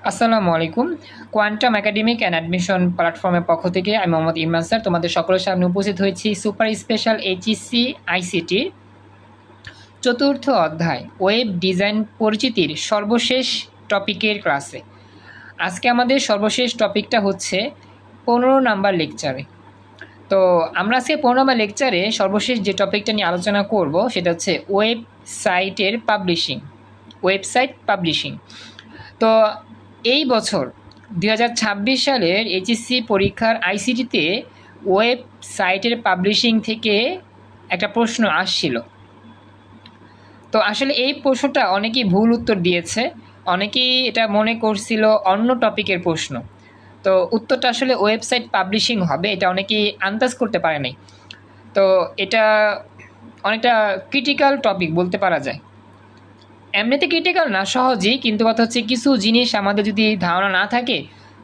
আসসালামু আলাইকুম। Quantum academic and admission প্ল্যাটফর্মের পক্ষ থেকে আমি মোহাম্মদ ইমরান স্যার তোমাদের সকলের সামনে উপস্থিত হয়েছি সুপার স্পেশাল এইচএসসি আইসিটির চতুর্থ অধ্যায় ওয়েব ডিজাইন পরিচিতির সর্বশেষ টপিকের ক্লাসে। আজকে আমাদের সর্বশেষ টপিকটা হচ্ছে 15 নাম্বার লেকচারে। তো আমরা আজকে 15 নাম্বার লেকচারে সর্বশেষ যে টপিকটা নিয়ে আলোচনা করব সেটা হচ্ছে ওয়েবসাইটের পাবলিশিং। Website publishing. তো এই বছর 2026 সালের এইচএসসি পরীক্ষার আইসিটিতে ওয়েবসাইটের পাবলিশিং থেকে একটা প্রশ্ন আসছিল। তো আসলে এই প্রশ্নটা অনেকেই ভুল উত্তর দিয়েছে, অনেকেই এটা মনে করছিল অন্য টপিকের প্রশ্ন। তো উত্তরটা আসলে ওয়েবসাইট পাবলিশিং হবে, এটা অনেকেই আন্দাজ করতে পারে নাই। তো এটা অনেকটা ক্রিটিক্যাল টপিক বলতে পারা যায়। এমনিতে ক্রিটিক্যাল না, সহজেই, কিন্তু কথা হচ্ছে কিছু জিনিস আমাদের যদি ধারণা না থাকে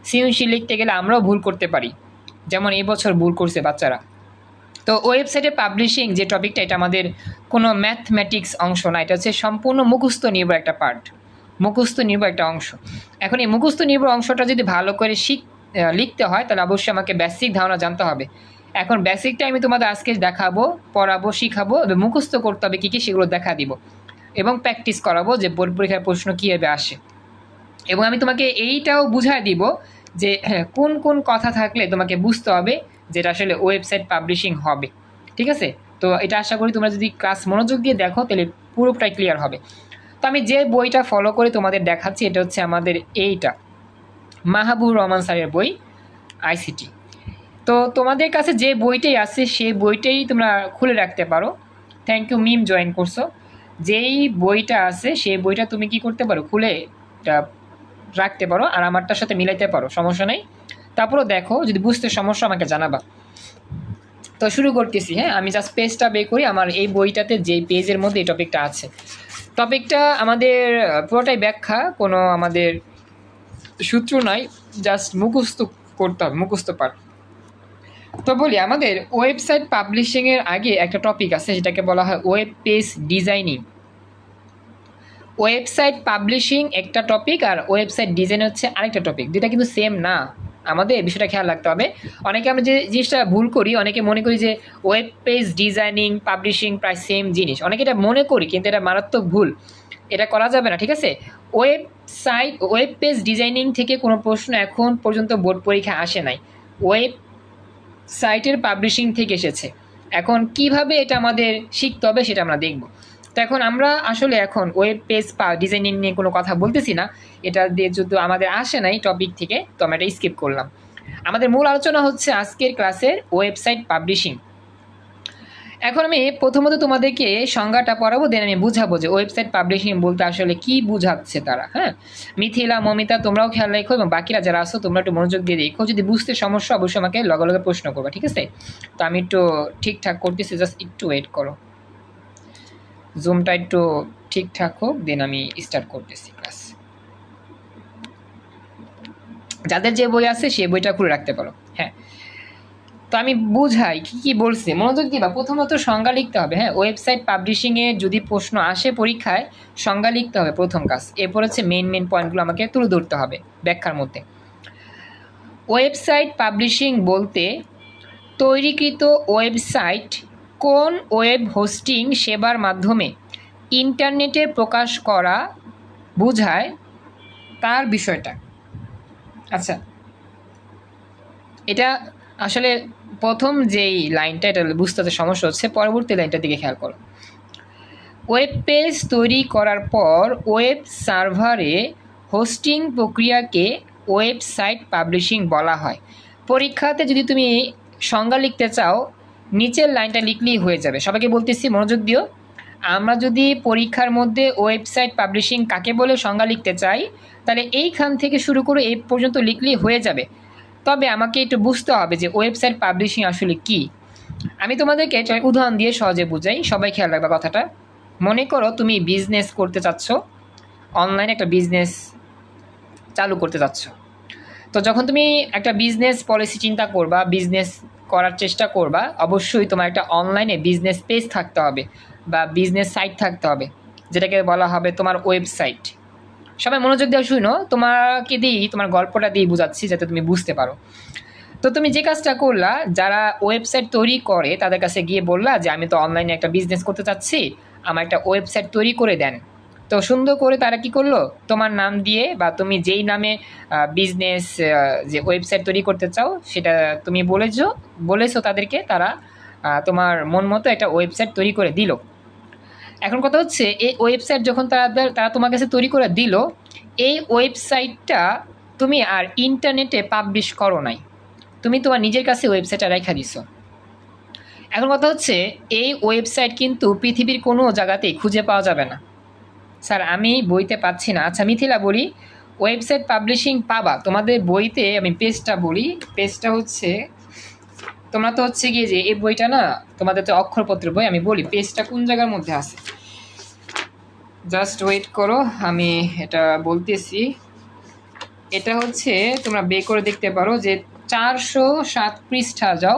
সৃজনশীল লিখতে গেলে আমরাও ভুল করতে পারি, যেমন এই বছর ভুল করছে বাচ্চারা। তো ওয়েবসাইটে পাবলিশিং যে টপিকটা, এটা আমাদের কোনো ম্যাথমেটিক্স অংশ না, এটা হচ্ছে সম্পূর্ণ মুখস্থ নির্ভর একটা পার্ট, মুখস্থ নির্ভর একটা অংশ। এখন এই মুখস্থ নির্ভর অংশটা যদি ভালো করে লিখতে হয় তাহলে অবশ্যই আমাকে বেসিক ধারণা জানতে হবে। এখন বেসিকটা আমি তোমাদের আজকে দেখাবো, পড়াবো, শিখাবো, এবং মুখস্থ করতে হবে কী কী সেগুলো দেখা দিব, এবং প্র্যাকটিস করাবো যে বোর্ড পরীক্ষার প্রশ্ন কীভাবে আসে। এবং আমি তোমাকে এইটাও বুঝায় দিব যে কোন কোন কথা থাকলে তোমাকে বুঝতে হবে যেটা আসলে ওয়েবসাইট পাবলিশিং হবে। ঠিক আছে? তো এটা আশা করি তোমরা যদি ক্লাস মনোযোগ দিয়ে দেখো তাহলে পুরোটাই ক্লিয়ার হবে। তো আমি যে বইটা ফলো করে তোমাদের দেখাচ্ছি এটা হচ্ছে আমাদের এইটা মাহবুবুর রহমান স্যারের বই, আইসিটি। তো তোমাদের কাছে যে বইটাই আছে সেই বইটাই তোমরা খুলে রাখতে পারো। থ্যাংক ইউ মিম, জয়েন করছো। যেই বইটা আছে সেই বইটা তুমি কি করতে পারো, খুলে রাখতে পারো আর আমারটার সাথে মিলাইতে পারো, সমস্যা নেই। তারপরও দেখো, যদি বুঝতে সমস্যা আমাকে জানাবা। তো শুরু করতেছি। হ্যাঁ, আমি জাস্ট পেজটা বের করি। আমার এই বইটাতে যেই পেজের মধ্যে এই টপিকটা আছে, টপিকটা আমাদের পুরোটাই ব্যাখ্যা, কোনো আমাদের সূত্র নাই, জাস্ট মুখস্থ করতে হবে, মুখস্থ পাঠ। তো বলি, আমাদের ওয়েবসাইট পাবলিশিংয়ের আগে একটা টপিক আছে যেটাকে বলা হয় web page designing. Website publishing একটা টপিক আর ওয়েবসাইট ডিজাইন হচ্ছে আরেকটা টপিক, দুটা কিন্তু সেম না। আমাদের বিষয়টা খেয়াল রাখতে হবে। অনেকে আমরা যে জিনিসটা ভুল করি, অনেকে মনে করি যে ওয়েব পেজ ডিজাইনিং পাবলিশিং প্রায় সেম জিনিস, অনেকে এটা মনে করি, কিন্তু এটা মারাত্মক ভুল, এটা করা যাবে না। ঠিক আছে? ওয়েব পেজ ডিজাইনিং থেকে কোনো প্রশ্ন এখন পর্যন্ত বোর্ড পরীক্ষা আসে নাই, ওয়েব সাইটের পাবলিশিং থেকে এসেছে। এখন কিভাবে এটা আমাদের শিখতে হবে সেটা আমরা দেখব। তো এখন আমরা আসলে এখন ওয়েব পেজ ডিজাইনিং নিয়ে কোনো কথা বলতেছি না, এটা দিয়ে যদি আমাদের আসে নাই টপিক থেকে, তো আমরা এটা স্কিপ করলাম। আমাদের মূল আলোচনা হচ্ছে আজকের ক্লাসের ওয়েবসাইট পাবলিশিং। এখন আমি প্রথমত তোমাদেরকে সংজ্ঞাটা পড়াবো, দেন আমি বুঝাবো যে ওয়েবসাইট পাবলিশিং বলতে আসলে কি বুঝাচ্ছে তারা। হ্যাঁ, মিথিলা, মমিতা, তোমরাও খেয়াল রাখো, এবং বাকিরা যারা আসো তোমরা একটু মনোযোগ দিয়ে দেখো। যদি বুঝতে সমস্যা অবশ্যই আমাকে লগে লগে প্রশ্ন করবে, ঠিক আছে? তো আমি একটু ঠিকঠাক করতেছি, জাস্ট একটু ওয়েট করো, জুমটা একটু ঠিকঠাক হোক, দেন আমি স্টার্ট করতেছি ক্লাস। যাদের যে বই আছে সেই বইটা খুলে রাখতে পারো। হ্যাঁ, তো আমি বুঝাই কি কি বলছি, মনোযোগ দিবা। প্রথমত সংজ্ঞা লিখতে হবে। হ্যাঁ, ওয়েবসাইট পাবলিশিংয়ে যদি প্রশ্ন আসে পরীক্ষায়, সংজ্ঞা লিখতে হবে প্রথম কাজ। এরপর হচ্ছে মেন পয়েন্টগুলো আমাকে তুলে ধরতে হবে ব্যাখ্যার মধ্যে। ওয়েবসাইট পাবলিশিং বলতে তৈরিকৃত ওয়েবসাইট কোন ওয়েব হোস্টিং সেবার মাধ্যমে ইন্টারনেটে প্রকাশ করা বোঝায় তার বিষয়টা। আচ্ছা, এটা আসলে প্রথম যেই লাইনটা, এটা বুঝতে সমস্যা হচ্ছে, পরবর্তী লাইনটার দিকে খেয়াল করো। ওয়েব পেজ তৈরি করার পর ওয়েব সার্ভারে হোস্টিং প্রক্রিয়াকে ওয়েবসাইট পাবলিশিং বলা হয়। পরীক্ষাতে যদি তুমি সংজ্ঞা লিখতে চাও, নিচের লাইনটা লিখলেই হয়ে যাবে। সবাইকে বলতেছি মনোযোগ দিও। আমরা যদি পরীক্ষার মধ্যে ওয়েবসাইট পাবলিশিং কাকে বলে সংজ্ঞা লিখতে চাই, তাহলে এইখান থেকে শুরু করে এই পর্যন্ত লিখলেই হয়ে যাবে। তবে আমাকে একটু বুঝতে হবে যে ওয়েবসাইট পাবলিশিং আসলে কি। আমি তোমাদেরকে একটা উদাহরণ দিয়ে সহজে বুঝাই, সবাই খেয়াল রাখবে কথাটা। মনে করো তুমি বিজনেস করতে চাচ্ছ, অনলাইনে একটা বিজনেস চালু করতে চাচ্ছ। তো যখন তুমি একটা বিজনেস পলিসি চিন্তা করবা, বিজনেস করার চেষ্টা করবা, অবশ্যই তোমার একটা অনলাইনে বিজনেস পেজ থাকতে হবে বা বিজনেস সাইট থাকতে হবে, যেটাকে বলা হবে তোমার ওয়েবসাইট। সবাই মনোযোগ দিয়ে শুনো, তোমাকে দিই, তোমার গল্পটা দিয়ে বুঝাচ্ছি যাতে তুমি বুঝতে পারো। তো তুমি যে কাজটা করলা, যারা ওয়েবসাইট তৈরি করে তাদের কাছে গিয়ে বললা যে আমি তো অনলাইনে একটা বিজনেস করতে চাচ্ছি, আমার একটা ওয়েবসাইট তৈরি করে দেন। তো সুন্দর করে তারা কি করলো, তোমার নাম দিয়ে বা তুমি যেই নামে বিজনেস যে ওয়েবসাইট তৈরি করতে চাও সেটা তুমি বলেছো তাদেরকে, তারা তোমার মন মতো একটা ওয়েবসাইট তৈরি করে দিল। এখন কথা হচ্ছে, এই ওয়েবসাইট যখন তারা তোমার কাছে তৈরি করে দিল, এই ওয়েবসাইটটা তুমি আর ইন্টারনেটে পাবলিশ করো নাই, তুমি তোমার নিজের কাছে ওয়েবসাইটটা রেখা দিছো। এখন কথা হচ্ছে, এই ওয়েবসাইট কিন্তু পৃথিবীর কোনো জায়গাতেই খুঁজে পাওয়া যাবে না। স্যার আমি বইতে পাচ্ছি না। আচ্ছা মিথিলা বলি, ওয়েবসাইট পাবলিশিং পাবা তোমাদের বইতে। আমি পেজটা বলি, পেজটা হচ্ছে, তোমরা তো হচ্ছে গিয়ে যে এই বইটা না তোমাদের তো অক্ষরপত্র বই, আমি বলি পেজটা কোন জায়গার মধ্যে আছে, জাস্ট ওয়েট করো, আমি এটা বলতেছি। এটা হচ্ছে তোমরা বের করে দেখতে পারো যে 407 পৃষ্ঠা যাও,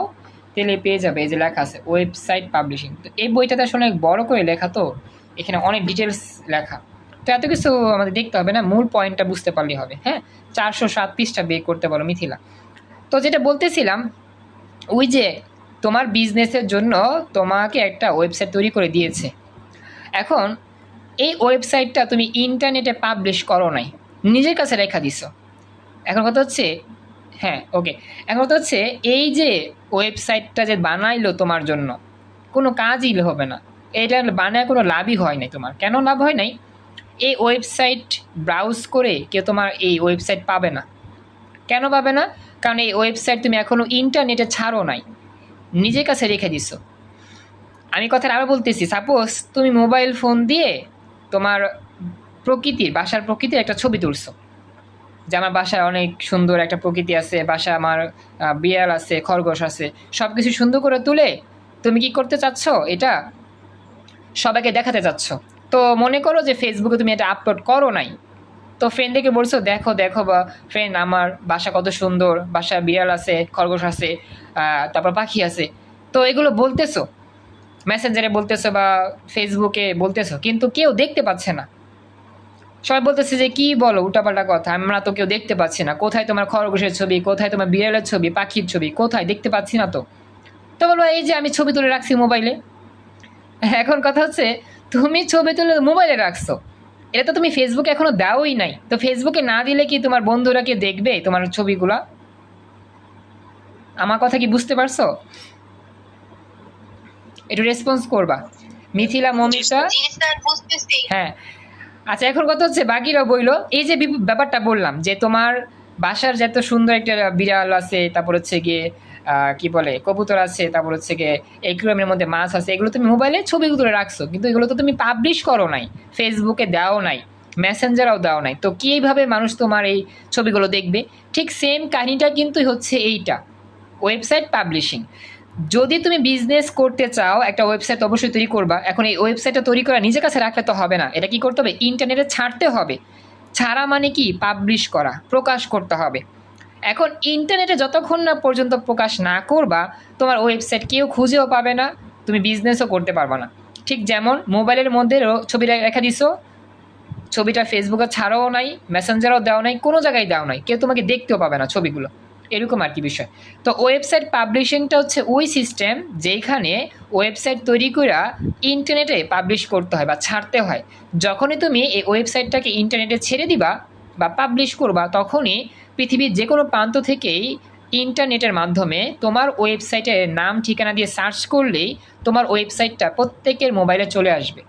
তাহলে পেয়ে যাবে এই যে লেখা আছে ওয়েবসাইট পাবলিশিং। তো এই বইটাতে আসলে অনেক বড় করে লেখা, তো এখানে অনেক ডিটেলস লেখা, তো এত কিছু আমাদের দেখতে হবে না, মূল পয়েন্টটা বুঝতে পারলেই হবে। হ্যাঁ, 407 পৃষ্ঠা বের করতে পারো মিথিলা। তো যেটা বলতেছিলাম, ওই যে তোমার বিজনেসের জন্য তোমাকে একটা ওয়েবসাইট তৈরি করে দিয়েছে। এখন এই ওয়েবসাইটটা তুমি ইন্টারনেটে পাবলিশ করো নাই, নিজের কাছে রেখা দিছো। এখন কথা হচ্ছে, হ্যাঁ ওকে, এখন কথা হচ্ছে এই যে ওয়েবসাইটটা যে বানাইলো তোমার জন্য, কোনো কাজই হবে না, এটা বানায় কোনো লাভই হয় নাই তোমার। কেন লাভ হয় নাই? এই ওয়েবসাইট ব্রাউজ করে কেউ তোমার এই ওয়েবসাইট পাবে না। কেন পাবে না? কারণ এই ওয়েবসাইট তুমি এখনও ইন্টারনেটে ছাড়ো নাই, নিজের কাছে রেখে দিছো। আমি কথাটা আরও বলতেছি, সাপোজ তুমি মোবাইল ফোন দিয়ে তোমার বাসার প্রকৃতির একটা ছবি তুলছো, যে আমার বাসায় অনেক সুন্দর একটা প্রকৃতি আছে, বাসায় আমার বিড়াল আছে, খরগোশ আছে, সব কিছু সুন্দর করে তুলে তুমি কি করতে চাচ্ছ, এটা সবাইকে দেখাতে চাচ্ছ। তো মনে করো যে ফেসবুকে তুমি এটা আপলোড করো নাই, তো ফ্রেন্ডদেরকে বলছো দেখো দেখো বা ফ্রেন্ড আমার বাসা কত সুন্দর, বাসায় বিড়াল আছে, খরগোশ আছে, তারপর পাখি আছে, তো এগুলো বলতেছো, মেসেঞ্জারে বলতেছো বা ফেসবুকে বলতেছো, কিন্তু কেউ দেখতে পাচ্ছে না। সবাই বলতেছে যে কি বলো উল্টাপাল্টা কথা, আমরা তো কেউ দেখতে পাচ্ছি না, কোথায় তোমার খরগোশের ছবি, কোথায় তোমার বিড়ালের ছবি, পাখির ছবি, কোথায় দেখতে পাচ্ছি না। তো তো বলবো এই যে আমি ছবি তুলে রাখছি মোবাইলে। এখন কথা হচ্ছে, তুমি ছবি তুলে মোবাইলে রাখছো, এটা তো তুমি ফেসবুকে এখনো দাওই নাই, তো ফেসবুকে না দিলে কি তোমার বন্ধুরা কি দেখবে তোমার ছবিগুলা? আমার কথা কি বুঝতে পারছো? একটু রেসপন্স করবা মিথিলা, মমিতা। হ্যাঁ, আচ্ছা এখন কথা হচ্ছে বাকিরা বইলো, এই যে ব্যাপারটা বললাম যে তোমার বাসার যে এত সুন্দর একটা বিড়াল আছে, তারপর হচ্ছে গিয়ে কি বলে কবুতর আছে, তারপর হচ্ছে গিয়ে একুয়ারিয়ামের মধ্যে মাছ আছে, এগুলো তুমি মোবাইলে ছবি তুলে রাখছো, কিন্তু এগুলো তো তুমি পাবলিশ করো নাই, ফেসবুকে দাও নাই, মেসেঞ্জারেও দাও নাই, তো কীভাবে মানুষ তোমার এই ছবিগুলো দেখবে? ঠিক সেম কাহিনীটা কিন্তু হচ্ছে এইটা, ওয়েবসাইট পাবলিশিং। যদি তুমি বিজনেস করতে চাও, একটা ওয়েবসাইট অবশ্যই তৈরি করবা। এখন এই ওয়েবসাইটটা তৈরি করা নিজের কাছে রাখলে তো হবে না, এটা কি করতে হবে? ইন্টারনেটে ছাড়তে হবে। ছাড়া মানে কি? পাবলিশ করা, প্রকাশ করতে হবে। এখন ইন্টারনেটে যতক্ষণ না পর্যন্ত প্রকাশ না করবা, তোমার ওয়েবসাইট কেউ খুঁজেও পাবে না, তুমি বিজনেসও করতে পারবা না। ঠিক যেমন মোবাইলের মধ্যে ছবি রেখে দিছো, ছবিটা ফেসবুকে ছাড়াও নাই, মেসেঞ্জারও দেওয়া নাই, কোনো জায়গায় দেওয়া নাই, কেউ তোমাকে দেখতেও পাবে না ছবিগুলো, এরকম আর কি বিষয়। তো ওয়েবসাইট পাবলিশিংটা হচ্ছে ওই সিস্টেম যেখানে ওয়েবসাইট তৈরি করে ইন্টারনেটে পাবলিশ করতে হয় বা ছাড়তে হয়। যখনই তুমি এই ওয়েবসাইটটাকে ইন্টারনেটে ছেড়ে দিবা বা পাবলিশ করবা, তখনই পৃথিবীর যে কোনো প্রান্ত থেকেই ইন্টারনেটের মাধ্যমে তোমার ওয়েবসাইটের নাম ঠিকানা দিয়ে সার্চ করলেই তোমার ওয়েবসাইটটা প্রত্যেকের মোবাইলে চলে আসবে।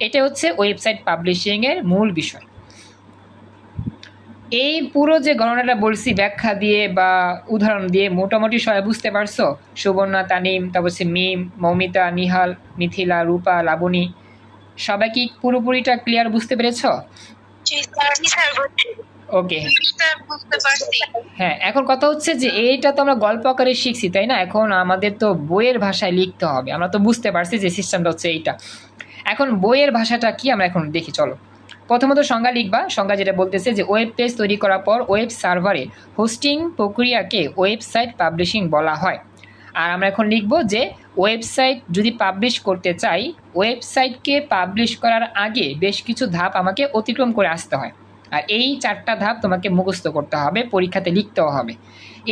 এটা হচ্ছে ওয়েবসাইট পাবলিশিংয়ের মূল বিষয়। এই পুরো যে গণনাটা বলছি ব্যাখ্যা দিয়ে বা উদাহরণ দিয়ে মোটামুটি সবাই বুঝতে পারছো? সুবর্ণা, তানিম, তারপর হচ্ছে মিম, মৌমিতা, নিহাল, মিথিলা, রূপা, লাবণী, সবাই কি পুরোপুরিটা ক্লিয়ার বুঝতে পেরেছ? ওকে, হ্যাঁ। এখন কথা হচ্ছে যে এইটা তো আমরা গল্প আকারে শিখছি, তাই না? এখন আমাদের তো বইয়ের ভাষায় লিখতে হবে। আমরা তো বুঝতে পারছি যে সিস্টেমটা হচ্ছে এইটা। এখন বইয়ের ভাষাটা কি আমরা এখন দেখি, চলো। প্রথমত সংজ্ঞা লিখবা। সংজ্ঞা যেটা বলতেছে যে ওয়েব পেজ তৈরি করার পর ওয়েব সার্ভারে হোস্টিং প্রক্রিয়াকে ওয়েবসাইট পাবলিশিং বলা হয়। আর আমরা এখন লিখব যে ওয়েবসাইট যদি পাবলিশ করতে চাই, ওয়েবসাইটকে পাবলিশ করার আগে বেশ কিছু ধাপ আমাকে অতিক্রম করে আসতে হয়। আর এই 4টা ধাপ তোমাকে মুখস্থ করতে হবে, পরীক্ষাতে লিখতেও হবে।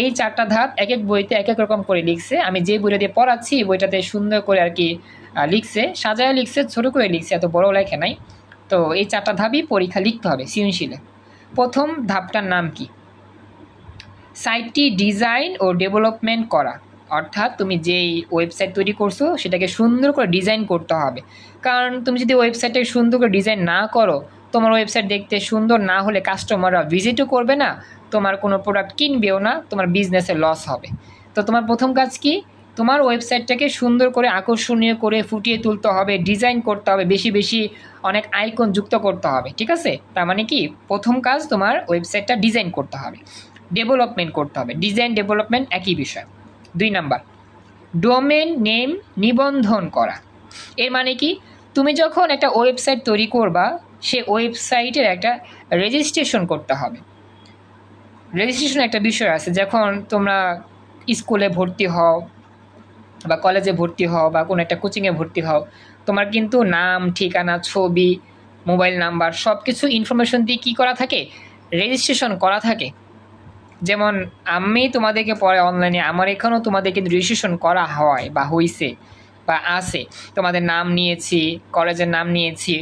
এই 4টা ধাপ এক এক বইতে এক এক রকম করে লিখছে। আমি যে বইটা দিয়ে পড়াচ্ছি এই বইটাতে সুন্দর করে আর কি লিখছে, সাজায় লিখছে, ছোট করে লিখছে, এত বড় লেখে নাই। তো এই 4টা ধাপই পরীক্ষা লিখতে হবে সৃজনশীলে। প্রথম ধাপটার নাম কি? সাইটটি ডিজাইন ও ডেভেলপমেন্ট করা, অর্থাৎ তুমি যেই ওয়েবসাইট তৈরি করছো সেটাকে সুন্দর করে ডিজাইন করতে হবে। কারণ তুমি যদি ওয়েবসাইটটাকে সুন্দর করে ডিজাইন না করো, তোমার ওয়েবসাইট দেখতে সুন্দর না হলে কাস্টমাররা ভিজিটও করবে না, তোমার কোনো প্রোডাক্ট কিনবেও না, তোমার বিজনেসে লস হবে। তো তোমার প্রথম কাজ কি? তোমার ওয়েবসাইটটাকে সুন্দর করে আকর্ষণীয় করে ফুটিয়ে তুলতে হবে, ডিজাইন করতে হবে, বেশি বেশি অনেক আইকন যুক্ত করতে হবে, ঠিক আছে? তার মানে কি, প্রথম কাজ তোমার ওয়েবসাইটটা ডিজাইন করতে হবে, ডেভেলপমেন্ট করতে হবে। ডিজাইন ডেভেলপমেন্ট একই বিষয়। 2 নাম্বার, ডোমেন নেম নিবন্ধন করা। এর মানে কি, তুমি যখন একটা ওয়েবসাইট তৈরি করবা, সে ওয়েবসাইটের একটা রেজিস্ট্রেশন করতে হবে। রেজিস্ট্রেশন একটা বিষয় আছে, যখন তোমরা স্কুলে ভর্তি হও বা কলেজে ভর্তি হও বা কোনো একটা কোচিংয়ে ভর্তি হও, তোমার কিন্তু নাম, ঠিকানা, ছবি, মোবাইল নাম্বার সব কিছু ইনফরমেশন দিয়ে কী করা থাকে? রেজিস্ট্রেশন করা থাকে। যেমন আমি তোমাদেরকে পরে অনলাইনে আমার এখানেও তোমাদের কিন্তু রেজিস্ট্রেশন করা হয় বা হয়েছে বা আছে। তোমাদের নাম নিয়েছি, কলেজের নাম নিয়েছি,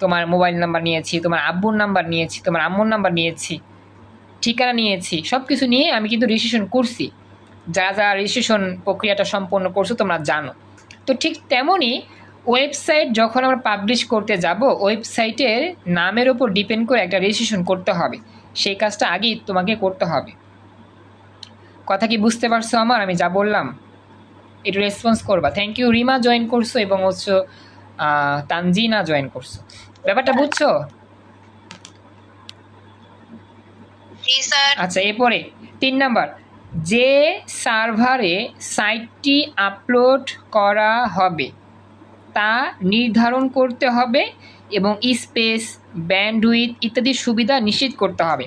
তোমার মোবাইল নাম্বার নিয়েছি, তোমার আব্বুর নাম্বার নিয়েছি, তোমার আম্মুর নাম্বার নিয়েছি, ঠিকানা নিয়েছি, সব কিছু নিয়ে আমি কিন্তু রেজিস্ট্রেশন করছি। যারা যারা রেজিস্ট্রেশন প্রক্রিয়াটা সম্পন্ন করছো তোমরা জানো। তো ঠিক তেমনই ওয়েবসাইট যখন আমরা পাবলিশ করতে যাব, ওয়েবসাইটের নামের ওপর ডিপেন্ড করে একটা রেজিস্ট্রেশন করতে হবে। সেই কাজটা আগেই তোমাকে করতে হবে। কথা কি বুঝতে পারছো আমার? আমি যা বললাম একটু রেসপন্স করবা। থ্যাংক ইউ, রিমা জয়েন করছো এবং হচ্ছে তানজিনা জয়েন করছো। ব্যাপারটা বুঝছো? আচ্ছা, এরপরে 3 নাম্বার, যে সার্ভারে সাইটটি আপলোড করা হবে তা নির্ধারণ করতে হবে এবং স্পেস, ব্যান্ডউইথ ইত্যাদি সুবিধা নিশ্চিত করতে হবে।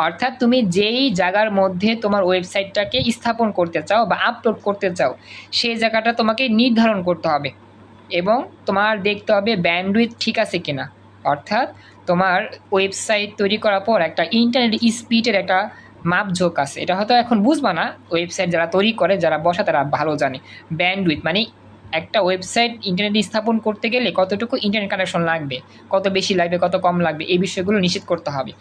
অর্থাৎ তুমি যেই জায়গার মধ্যে তোমার ওয়েবসাইটটাকে স্থাপন করতে চাও বা আপলোড করতে চাও, সেই জায়গাটা তোমাকে নির্ধারণ করতে হবে এবং তোমার দেখতে হবে ব্যান্ডউইথ ঠিক আছে কিনা। অর্থাৎ তোমার ওয়েবসাইট তৈরি করার পর একটা ইন্টারনেট স্পিডের একটা মাপঝোঁক আছে, এটা হয়তো এখন বুঝবা না, ওয়েবসাইট যারা তৈরি করে, যারা বসা, তারা ভালো জানে। ব্যান্ডউইথ মানে একটা ওয়েবসাইট ইন্টারনেট স্থাপন করতে গেলে কতটুকু ইন্টারনেট কানেকশন লাগবে, কত বেশি লাগবে, কত কম লাগবে, এই বিষয়গুলো নিশ্চিত করতে হবে।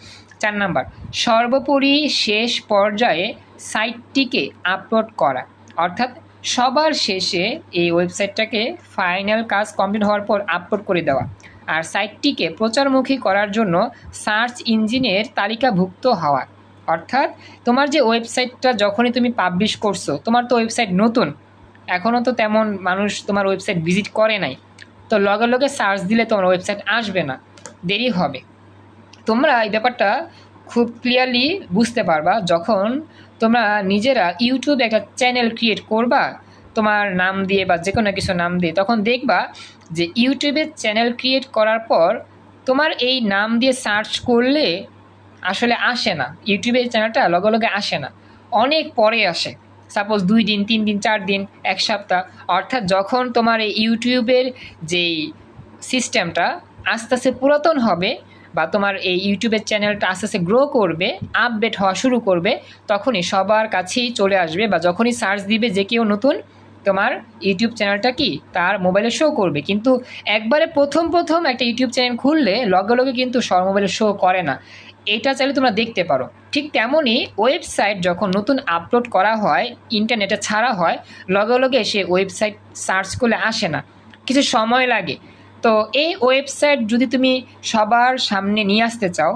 4 নাম্বার, সর্বোপরি শেষ পর্যায়ে সাইটটিকে আপলোড করা, অর্থাৎ সবার শেষে এই ওয়েবসাইটটাকে ফাইনাল কাজ কমপ্লিট হওয়ার পর আপলোড করে দেওয়া। আর সাইটটিকে প্রচারমুখী করার জন্য সার্চ ইঞ্জিনের তালিকাভুক্ত হওয়া। অর্থাৎ তোমার যে ওয়েবসাইটটা যখনই তুমি পাবলিশ করছো, তোমার তো ওয়েবসাইট নতুন, এখনও তো তেমন মানুষ তোমার ওয়েবসাইট ভিজিট করে নাই, তো লগে লগে সার্চ দিলে তোমার ওয়েবসাইট আসবে না, দেরি হবে। তোমরা এই ব্যাপারটা খুব ক্লিয়ারলি বুঝতে পারবা যখন তোমরা নিজেরা ইউটিউবে একটা চ্যানেল ক্রিয়েট করবা তোমার নাম দিয়ে বা যে কোনো কিছু নাম দিয়ে, তখন দেখবা যে ইউটিউবে চ্যানেল ক্রিয়েট করার পর তোমার এই নাম দিয়ে সার্চ করলে আসলে আসে না, ইউটিউবের চ্যানেলটা লগে লগে আসে না, অনেক পরে আসে। সাপোজ 2 দিন, 3 দিন, 4 দিন, 1 সপ্তাহ। অর্থাৎ যখন তোমার এই ইউটিউবের যেই সিস্টেমটা আস্তে আস্তে পুরাতন হবে বা তোমার এই ইউটিউবের চ্যানেলটা আস্তে আস্তে গ্রো করবে, আপডেট হওয়া শুরু করবে, তখনই সবার কাছেই চলে আসবে বা যখনই সার্চ দিবে যে কেউ নতুন, তোমার ইউটিউব চ্যানেলটা কি তার মোবাইলে শো করবে। কিন্তু একবারে প্রথম প্রথম একটা ইউটিউব চ্যানেল খুললে লগে লগে কিন্তু সব মোবাইলে শো করে না, এটা চাইলে তোমরা দেখতে পারো। ঠিক তেমনই ওয়েবসাইট যখন নতুন আপলোড করা হয়, ইন্টারনেটে ছাড়া হয়, লগে লগে সে ওয়েবসাইট সার্চ করলে আসে না, কিছু সময় লাগে। তো এই ওয়েবসাইট যদি তুমি সবার সামনে নিয়ে আসতে চাও,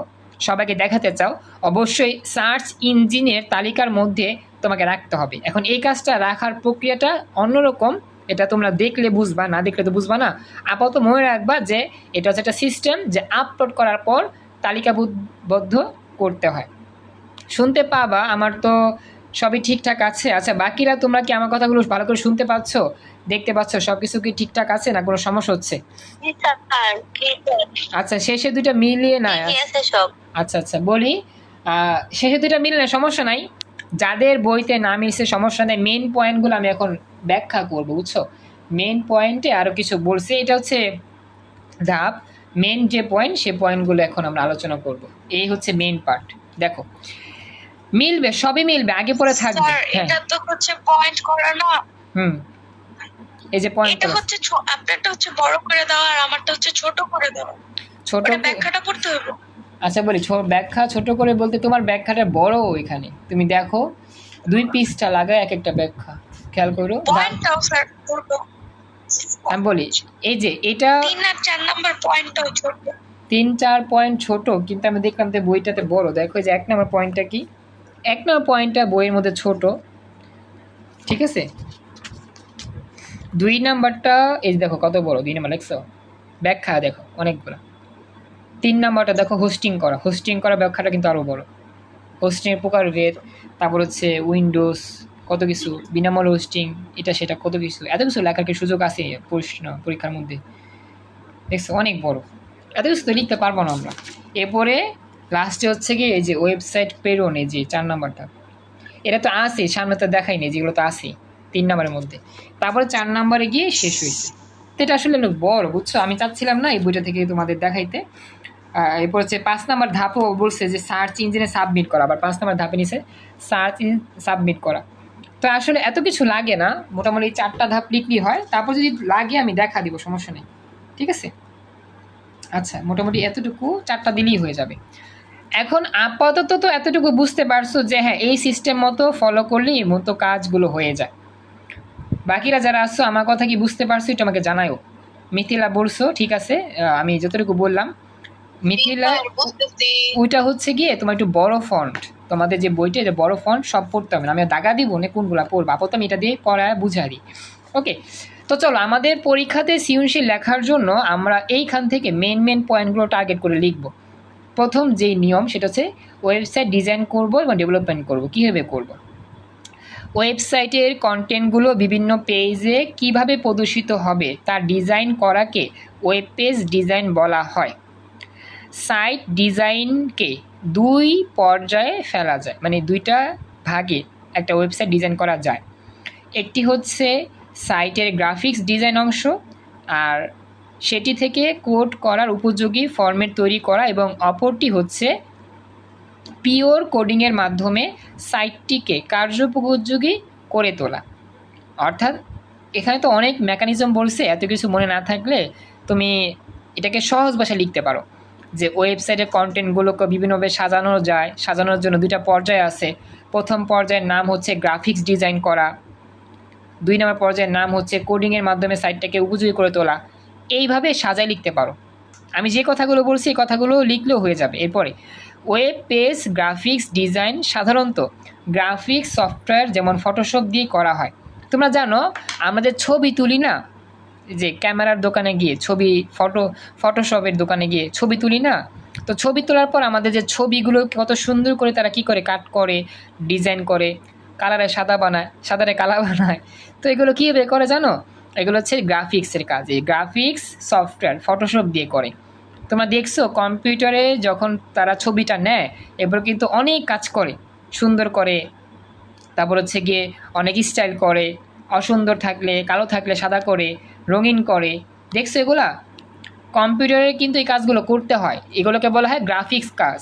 সবাইকে দেখাতে চাও, অবশ্যই সার্চ ইঞ্জিনের তালিকার মধ্যে তোমাকে রাখতে হবে। এখন এই কাজটা রাখার প্রক্রিয়াটা অন্যরকম, এটা তোমরা দেখলে বুঝবা, না দেখলে তো বুঝবা না। আপাতত মনে রাখবা যে এটা হচ্ছে একটা সিস্টেম, যে আপলোড করার পর তালিকাবদ্ধ করতে হয়। শুনতে পাবা, আমার তো সবই ঠিকঠাক আছে। আচ্ছা, বাকিরা তোমরা কি আমার কথাগুলো ভালো করে শুনতে পাচ্ছ, দেখতে পাচ্ছ, সব কিছু কি ঠিকঠাক আছে না কোনো সমস্যা হচ্ছে? আচ্ছা, শেষে 2টা মিলিয়ে না, আচ্ছা আচ্ছা বলি, শেষে 2টা মিললে সমস্যা নাই, যাদের বইতে না মিলছে সমস্যা নেই। মেন পয়েন্টগুলো আমি এখন ব্যাখ্যা করবো, বুঝছো? মেন পয়েন্টে আরও কিছু বলছে। এটা হচ্ছে ধাপ মেন যে পয়েন্ট, সে পয়েন্টগুলো এখন আমরা আলোচনা করব। এই হচ্ছে মেইন পার্ট। দেখো, মিলবে, সবই মিলবে, আগে পরে থাকবে। স্যার এটা তো হচ্ছে পয়েন্ট করা না। এই যে পয়েন্ট এটা হচ্ছে আপনারটা হচ্ছে বড় করে দাও আর আমারটা হচ্ছে ছোট করে দাও। ছোট ব্যাখ্যাটা পড়তে হবে। আচ্ছা বলি, ব্যাখ্যা ছোট করে বলতে তোমার ব্যাখ্যাটা বড় এখানে, তুমি দেখো 2 পৃষ্ঠা লাগায় এক একটা ব্যাখ্যা, খেয়াল করো। পয়েন্টটাও স্যার ছোট। আমি বলি, এই যে এটা 3 আর 4 নাম্বার পয়েন্টটাও ছোট। 3-4 পয়েন্ট ছোট, কিন্তু আমি দেখলাম যে বইটাতে বড়। দেখো যে 1 নম্বর পয়েন্টটা কি, 1 নম্বর পয়েন্টটা বইয়ের মধ্যে ছোট, ঠিক আছে। 2 নাম্বারটা এই দেখো কত বড়, 2 নাম্বার লিখছো, ব্যাখ্যা দেখো অনেকগুলো। 3 নাম্বারটা দেখো হোস্টিং করা ব্যাখ্যাটা কিন্তু আরও বড়। হোস্টিংয়ের প্রকারভেদ, তারপর হচ্ছে উইন্ডোজ, কত কিছু, বিনামূল্য হোস্টিং, এটা সেটা কত কিছু, এত কিছু লেখার কি সুযোগ আছে প্রশ্ন পরীক্ষার মধ্যে? দেখছো অনেক বড়, এত কিছু তো লিখতে পারবো না আমরা। এরপরে লাস্টে হচ্ছে কি এই যে ওয়েবসাইট প্রেরণ, এই যে 4 নাম্বারটা, এটা তো আছে সামনে, তো দেখাইনি, যেগুলো তো আছে 3 নাম্বারের মধ্যে। তারপরে 4 নাম্বারে গিয়ে শেষ হয়েছে। তো এটা আসলে বড়, বুঝছো, আমি চাচ্ছিলাম না এই বইটা থেকে তোমাদের দেখাইতে। এরপর হচ্ছে 5 নাম্বার ধাপও বলছে যে সার্চ ইঞ্জিনে সাবমিট করা, আবার 5 নাম্বার ধাপে নিচে সার্চ ইঞ্জিন সাবমিট করা। তো আসলে এত কিছু লাগে না, মোটামুটি 4টা ধাপ লিখলেই হয়। তারপর যদি লাগে আমি দেখা দিব, সমস্যা নেই, ঠিক আছে। আচ্ছা, মোটামুটি এতটুকু 4টা দিলেই হয়ে যাবে। এখন আপাতত তো এতটুকু বুঝতে পারছো যে হ্যাঁ, এই সিস্টেম মতো ফলো করলেই মতো কাজগুলো হয়ে যায়। বাকিরা যারা আসছো আমার কথা কি বুঝতে পারছো, এটা আমাকে জানায়ও। মিথিলা বলছো, ঠিক আছে, আমি যতটুকু বললাম। মিথিলা, ওইটা হচ্ছে গিয়ে তোমার একটু বড় ফন্ট, তোমাদের যে বইটা, যে বড় ফন্ট সব পড়তে হবে না, আমি দাগা দিব না কোনগুলা পড়বো, আপাতত আমি এটা দিয়ে পড়ায় বুঝা দিই। ওকে, তো চলো, আমাদের পরীক্ষাতে সৃজনশীল লেখার জন্য আমরা এইখান থেকে মেন পয়েন্টগুলো টার্গেট করে লিখব। প্রথম যেই নিয়ম, সেটা হচ্ছে ওয়েবসাইট ডিজাইন করব এবং ডেভেলপমেন্ট করব। কীভাবে করব? ওয়েবসাইটের কন্টেন্টগুলো বিভিন্ন পেজে কিভাবে প্রদর্শিত হবে তার ডিজাইন করাকে ওয়েব পেজ ডিজাইন বলা হয়। সাইট ডিজাইনকে 2 পর্যায়ে ফেলা যায়, মানে 2টা ভাগে একটা ওয়েবসাইট ডিজাইন করা যায়। একটি হচ্ছে সাইটের গ্রাফিক্স ডিজাইন অংশ, আর সেটি থেকে কোড করার উপযোগী ফরম্যাট তৈরি করা, এবং অপরটি হচ্ছে পিওর কোডিংয়ের মাধ্যমে সাইটটিকে কার্যোপযোগী করে তোলা। অর্থাৎ এখানে তো অনেক মেকানিজম বলছে, এত কিছু মনে না থাকলে তুমি এটাকে সহজ ভাষায় লিখতে পারো যে ওয়েবসাইটের কন্টেন্টগুলোকে বিভিন্নভাবে সাজানো যায়। সাজানোর জন্য 2টা পর্যায় আছে। প্রথম পর্যায়ের নাম হচ্ছে গ্রাফিক্স ডিজাইন করা, 2 নম্বর পর্যায়ের নাম হচ্ছে কোডিংয়ের মাধ্যমে সাইটটাকে উপযোগী করে তোলা। এইভাবে সাজায় লিখতে পারো। আমি যে কথাগুলো বলছি এই কথাগুলো লিখলেও হয়ে যাবে। এরপরে ওয়েব পেজ গ্রাফিক্স ডিজাইন সাধারণত গ্রাফিক্স সফটওয়্যার যেমন ফটোশপ দিয়ে করা হয়। তোমরা জানো আমরা যে ছবি তুলি না, যে ক্যামেরার দোকানে গিয়ে ফটোশপের দোকানে গিয়ে ছবি তুলি না, তো ছবি তোলার পর আমাদের যে ছবিগুলো কত সুন্দর করে তারা কি করে কাট করে, ডিজাইন করে, কালারে সাদা বানায়, সাদারে কালা বানায়। তো এগুলো কীভাবে করে জানো? এগুলো হচ্ছে গ্রাফিক্সের কাজ। এই গ্রাফিক্স সফটওয়্যার ফটোশপ দিয়ে করে। তোমরা দেখছো কম্পিউটারে যখন তারা ছবিটা নেয়, এরপর কিন্তু অনেক কাজ করে, সুন্দর করে, তারপর হচ্ছে গিয়ে অনেক স্টাইল করে, অসুন্দর থাকলে, কালো থাকলে সাদা করে, রঙিন করে। দেখছো এগুলা? কম্পিউটারে কিন্তু এই কাজগুলো করতে হয়, এগুলোকে বলা হয় গ্রাফিক্স কাজ।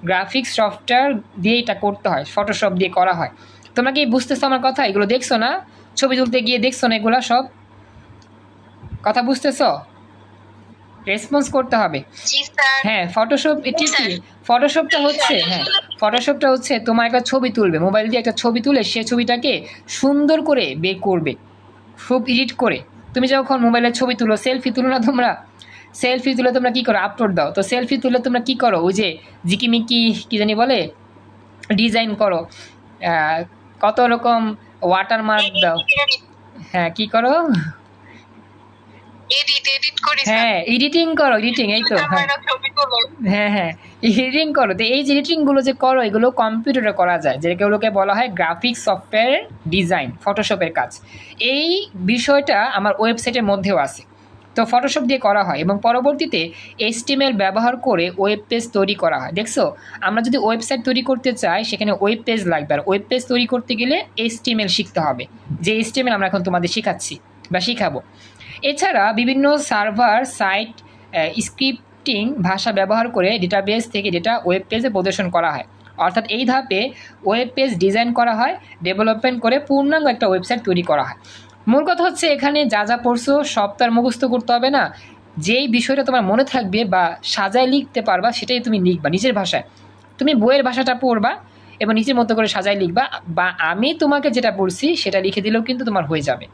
গ্রাফিক্স সফটওয়্যার দিয়ে এটা করতে হয়, ফটোশপ দিয়ে করা হয়। তোমরা কি বুঝতেছো আমার কথা? এগুলো দেখছো না? ছবি তুলতে গিয়ে দেখছো না এগুলা সব? কথা বুঝতেছো? রেসপন্স করতে হবে। হ্যাঁ, ফটোশপ ঠিকই। ফটোশপটা হচ্ছে তোমার একটা ছবি তুলবে, মোবাইল দিয়ে একটা ছবি তুলে সে ছবিটাকে সুন্দর করে বের করবে, খুব এডিট করে। তুমি যখন মোবাইলের ছবি তুলো, সেলফি তুলো না, তোমরা সেলফি তুলে তোমরা কী করো? আপলোড দাও। তো সেলফি তুলে তোমরা কী করো? ওই যে জিকিমিকি কী জানি বলে, ডিজাইন করো, কত রকম ওয়াটারমার্ক দাও। হ্যাঁ, কী করো? হ্যাঁ, এডিটিং করো, এডিটিং, এই তো। হ্যাঁ, এডিটিং করো। তো এই যে এডিটিংগুলো যে করো, এগুলো কম্পিউটারে করা যায়, যেগুলোকে বলা হয় গ্রাফিক্স সফটওয়্যার ডিজাইন, ফটোশপের কাজ। এই বিষয়টা আমার ওয়েবসাইটের মধ্যেও আছে। তো ফটোশপ দিয়ে করা হয় এবং পরবর্তীতে HTML ব্যবহার করে ওয়েব পেজ তৈরি করা হয়। দেখছো, আমরা যদি ওয়েবসাইট তৈরি করতে চাই সেখানে ওয়েব পেজ লাগবে, আর ওয়েব পেজ তৈরি করতে গেলে HTML শিখতে হবে, যে HTML আমরা এখন তোমাদের শেখাচ্ছি বা শিখাবো। এছাড়া বিভিন্ন সার্ভার সাইট স্ক্রিপ্ট স্ক্রিপ্টিং ভাষা ব্যবহার করে ডেটাবেস থেকে ডেটা ওয়েব পেজে প্রদর্শন করা হয়। অর্থাৎ এই ধাপে ওয়েব পেজ ডিজাইন করা হয়, ডেভেলপমেন্ট করে পূর্ণাঙ্গ একটা ওয়েবসাইট তৈরি করা হয়। মূল কথা হচ্ছে এখানে যা যা পড়ছো সব তো আর মুখস্থ করতে হবে না, যেই বিষয়টা তোমার মনে থাকবে বা সাজায় লিখতে পারবা সেটাই তুমি লিখবা নিজের ভাষায়। তুমি বইয়ের ভাষাটা পড়বা এবং নিজের মতো করে সাজায় লিখবা, বা আমি তোমাকে যেটা পড়ছি সেটা লিখে দিলেও কিন্তু তোমার হয়ে যাবে।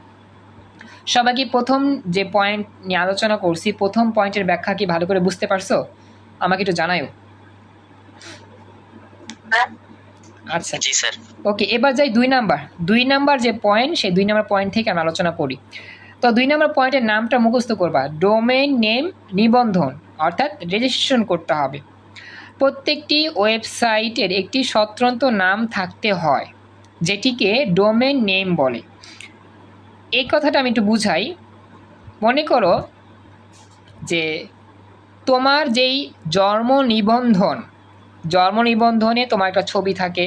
সবাইকে প্রথম যে পয়েন্ট নিয়ে আলোচনা করছি, প্রথম পয়েন্টের ব্যাখ্যা কি ভালো করে বুঝতে পারছো? আমাকে একটু জানাইও। আচ্ছা জি স্যার। ওকে, এবার যাই 2 নাম্বার যে পয়েন্ট, সেই 2 নাম্বার পয়েন্ট থেকে আমি আলোচনা করি। তো 2 নাম্বার পয়েন্টের নামটা মুখস্থ করবা, ডোমেইন নেম নিবন্ধন, অর্থাৎ রেজিস্ট্রেশন করতে হবে। প্রত্যেকটি ওয়েবসাইটের একটি স্বতন্ত্র নাম থাকতে হয়, যেটিকে ডোমেইন নেম বলে। এই কথাটা আমি একটু বুঝাই। মনে করো যে তোমার যেই জন্ম নিবন্ধনে তোমার একটা ছবি থাকে,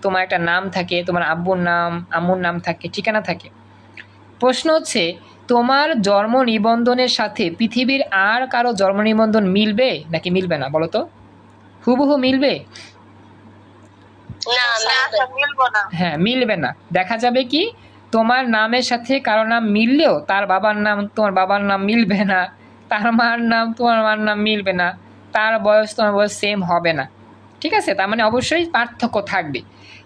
তোমার একটা নাম থাকে, তোমার আব্বুর নাম আম্মুর নাম থাকে, ঠিকানা থাকে। প্রশ্ন হচ্ছে তোমার জন্ম নিবন্ধনের সাথে পৃথিবীর আর কারো জন্ম নিবন্ধন মিলবে নাকি মিলবে না? বলো তো, হুবহু মিলবে? হ্যাঁ, মিলবে না। দেখা যাবে কি তোমার নামের সাথে কারো নাম মিললেও তার বাবার নাম তোমার বাবার নাম মিলবে না, তার মার নাম তোমার মার নাম মিলবে না, তার বয়স তোমার বয়স সেম হবে না। ঠিক আছে, তার মানে অবশ্যই পার্থক্য থাকবে।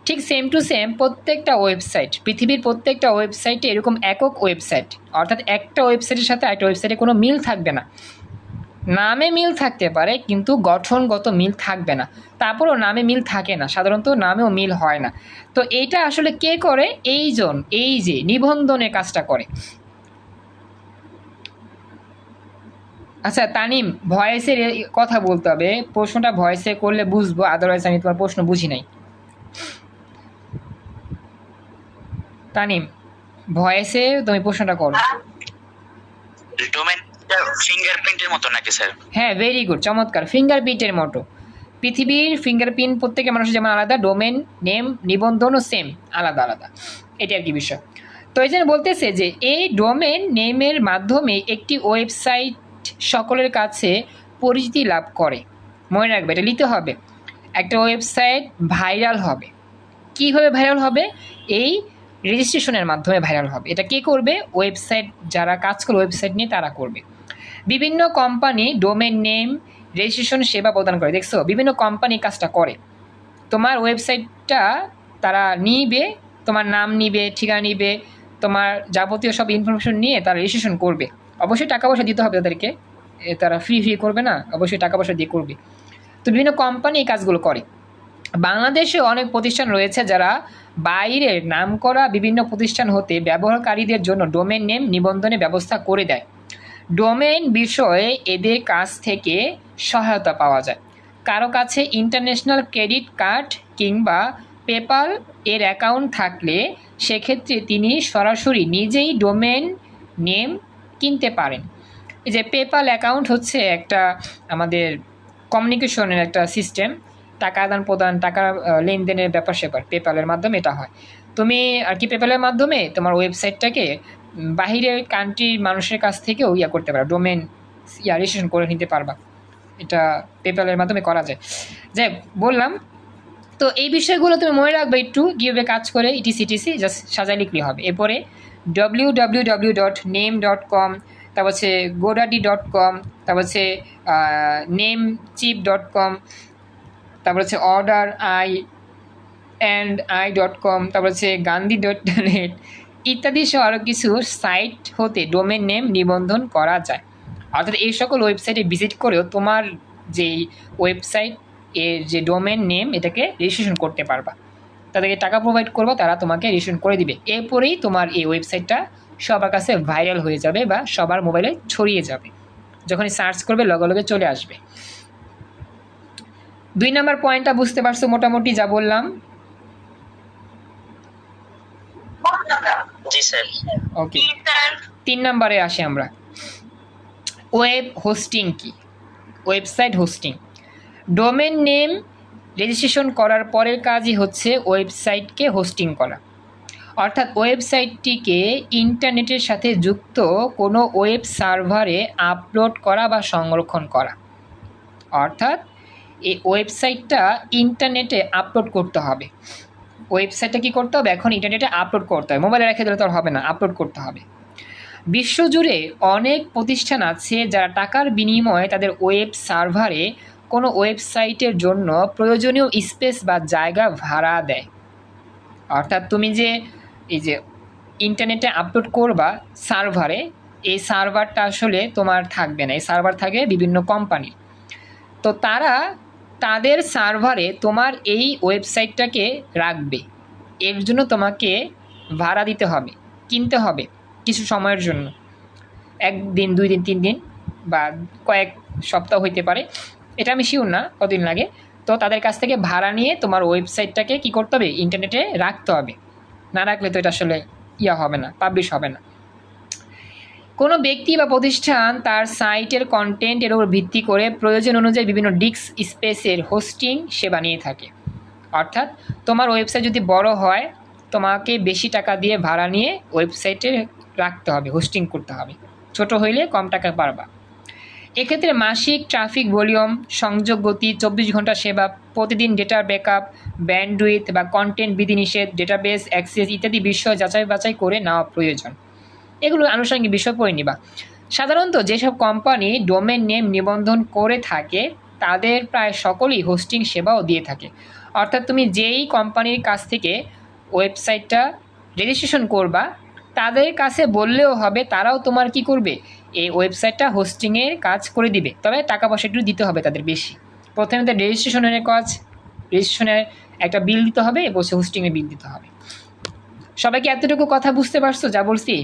ঠিক সেম টু সেম প্রত্যেকটা ওয়েবসাইট, পৃথিবীর প্রত্যেকটা ওয়েবসাইটে এরকম একক ওয়েবসাইট, অর্থাৎ একটা ওয়েবসাইটের সাথে আরেকটা ওয়েবসাইটে কোনো মিল থাকবে না। নামে মিল থাকতে পারে কিন্তু গঠনগত মিল থাকবে না। তারপরও নামে মিল থাকে না, সাধারণত নামেও মিল হয় না। তো এইটা আসলে কে করে? এই যে নিবন্ধনের কাজটা করে। আচ্ছা তানিম, ভয়েসের কথা বলতে হবে, প্রশ্নটা ভয়েসে করলে বুঝবো, আদারওয়াইজ আমি তোমার প্রশ্ন বুঝি নাই। তানিম, ভয়েসে তুমি প্রশ্নটা করো। ডোমেইন ফিঙ্গারপ্রিন্টের মতো নাকি স্যার? হ্যাঁ, ভেরি গুড, চমৎকার, ফিঙ্গারপ্রিন্টের মতো। পৃথিবীর ফিঙ্গারপ্রিন্ট প্রত্যেকের মানুষের যেমন আলাদা, ডোমেন নেম নিবন্ধনও সেম, আলাদা আলাদা। এটা আর কি বিষয়। তো এই জন্য বলতেছে যে এই ডোমেন নেমের মাধ্যমে একটি ওয়েবসাইট সকলের কাছে পরিচিতি লাভ করে। মনে রাখবে, এটা লিখতে হবে। একটা ওয়েবসাইট ভাইরাল হবে। কীভাবে ভাইরাল হবে? এই রেজিস্ট্রেশনের মাধ্যমে ভাইরাল হবে। এটা কে করবে? ওয়েবসাইট যারা কাজ করে ওয়েবসাইট নিয়ে তারা করবে। বিভিন্ন কোম্পানি ডোমেন নেম রেজিস্ট্রেশন সেবা প্রদান করে। দেখছো, বিভিন্ন কোম্পানি কাজটা করে। তোমার ওয়েবসাইটটা তারা নিবে, তোমার নাম নিবে, ঠিকানা নিবে, তোমার যাবতীয় সব ইনফরমেশন নিয়ে তারা রেজিস্ট্রেশন করবে। অবশ্যই টাকা পয়সা দিতে হবে তাদেরকে, তারা ফ্রি করবে না, অবশ্যই টাকা পয়সা দিয়ে করবে। তো বিভিন্ন কোম্পানি এই কাজগুলো করে। বাংলাদেশে অনেক প্রতিষ্ঠান রয়েছে যারা বাইরের নামকরা বিভিন্ন প্রতিষ্ঠান হতে ব্যবহারকারীদের জন্য ডোমেন নেম নিবন্ধনের ব্যবস্থা করে দেয়। ডোমেইন বিষয়ে এদের কাছ থেকে সহায়তা পাওয়া যায়। কারো কাছে ইন্টারন্যাশনাল ক্রেডিট কার্ড কিংবা পেপ্যাল এর অ্যাকাউন্ট থাকলে সেক্ষেত্রে তিনি সরাসরি নিজেই ডোমেইন নেম কিনতে পারেন। এই যে পেপ্যাল অ্যাকাউন্ট হচ্ছে একটা আমাদের কমিউনিকেশনের একটা সিস্টেম, টাকা আদান প্রদান, টাকা লেনদেনের ব্যাপার স্যাপার পেপ্যালের মাধ্যমে এটা হয়। তুমি আর কি পেপ্যালের মাধ্যমে তোমার ওয়েবসাইটটাকে বাহিরের কান্ট্রির মানুষের কাছ থেকেও করতে পারবা, ডোমেন রেজিস্ট্রেশন করে নিতে পারবা। এটা পেপ্যালের মাধ্যমে করা যায়। যাই বললাম, তো এই বিষয়গুলো তুমি মনে রাখবে একটু, কীভাবে কাজ করে ইটিসি জাস্ট সাজায় লিখলে হবে। এরপরে www.name.com, তারপর হচ্ছে godaddy.com, তারপর হচ্ছে namecheap.com, তারপর হচ্ছে orderai.com, তারপর হচ্ছে gandhi.net ইত্যাদি সহ আরও কিছু সাইট হতে ডোমেন নেম নিবন্ধন করা যায়। অর্থাৎ এই সকল ওয়েবসাইটে ভিজিট করেও তোমার যেই ওয়েবসাইট এর যে ডোমেন নেম এটাকে রেজিস্ট্রেশন করতে পারবা। তাদেরকে টাকা প্রোভাইড করবা, তারা তোমাকে রেজিস্ট্রেশন করে দিবে। এরপরেই তোমার এই ওয়েবসাইটটা সবার কাছে ভাইরাল হয়ে যাবে বা সবার মোবাইলে ছড়িয়ে যাবে। যখনই সার্চ করবে লগে লগে চলে আসবে। 2 নাম্বার পয়েন্টটা বুঝতে পারছো মোটামুটি যা বললাম? জি স্যার। ওকে, 3 নাম্বারে আসি আমরা। ওয়েব হোস্টিং কি? Website hosting. Domain name registration করার পরের কাজই হচ্ছে ওয়েবসাইটকে হোস্টিং করা, অর্থাৎ ওয়েবসাইটটিকে ইন্টারনেটের সাথে যুক্ত কোনো ওয়েব সার্ভারে আপলোড করা বা সংরক্ষণ করা। অর্থাৎ এই ওয়েবসাইটটা ইন্টারনেটে আপলোড করতে হবে। ওয়েবসাইটটা কী করতে হবে, এখন ইন্টারনেটে আপলোড করতে হবে, মোবাইলে রেখে দিলে তো আর হবে না, আপলোড করতে হবে। বিশ্বজুড়ে অনেক প্রতিষ্ঠান আছে যারা টাকার বিনিময়ে তাদের ওয়েব সার্ভারে কোনো ওয়েবসাইটের জন্য প্রয়োজনীয় স্পেস বা জায়গা ভাড়া দেয়। অর্থাৎ তুমি যে এই যে ইন্টারনেটে আপলোড করবা সার্ভারে, এই সার্ভারটা আসলে তোমার থাকবে না, এই সার্ভার থাকে বিভিন্ন কোম্পানি। তো তারা তাদের সার্ভারে তোমার এই ওয়েবসাইটটাকে রাখবে, এর জন্য তোমাকে ভাড়া দিতে হবে, কিনতে হবে কিছু সময়ের জন্য, 1 দিন 2 দিন 3 দিন বা কয়েক সপ্তাহ হইতে পারে, এটা আমি শিওর না কতদিন লাগে। তো তাদের কাছ থেকে ভাড়া নিয়ে তোমার ওয়েবসাইটটাকে কী করতে হবে, ইন্টারনেটে রাখতে হবে, না রাখলে তো এটা আসলে হবে না, পাবলিশ হবে না। কোনো ব্যক্তি বা প্রতিষ্ঠান তার সাইটের কন্টেন্টের উপর ভিত্তি করে প্রয়োজন অনুযায়ী বিভিন্ন ডিস্ক স্পেসের হোস্টিং সেবা নিয়ে থাকে। অর্থাৎ তোমার ওয়েবসাইট যদি বড় হয়, তোমাকে বেশি টাকা দিয়ে ভাড়া নিয়ে ওয়েবসাইটে রাখতে হবে, হোস্টিং করতে হবে। ছোট হইলে কম টাকা পারবা। এক্ষেত্রে মাসিক ট্রাফিক ভলিউম, সংযোগ গতি, 24 ঘন্টা সেবা, প্রতিদিন ডেটার ব্যাকআপ, ব্যান্ডউইথ বা কন্টেন্ট বিধিনিষেধ, ডেটাবেস অ্যাক্সেস ইত্যাদি বিষয় যাচাই বাছাই করে নেওয়া প্রয়োজন। এগুলো আনুষঙ্গিক বিষয় পড়ে নিবা। সাধারণত যেসব কোম্পানি ডোমেন নেম নিবন্ধন করে থাকে তাদের প্রায় সকলেই হোস্টিং সেবাও দিয়ে থাকে। অর্থাৎ তুমি যেই কোম্পানির কাছ থেকে ওয়েবসাইটটা রেজিস্ট্রেশন করবা তাদের কাছে বললেও হবে, তারাও তোমার কি করবে, এই ওয়েবসাইটটা হোস্টিংয়ের কাজ করে দিবে। তবে টাকা পয়সা একটু দিতে হবে তাদের বেশি। প্রথমে তাদের রেজিস্ট্রেশনের কাজ, রেজিস্ট্রেশনের একটা বিল দিতে হবে, এবং হোস্টিংয়ের বিল দিতে হবে। সবাইকে এতটুকু কথা বুঝতে পারছো যা বলছি?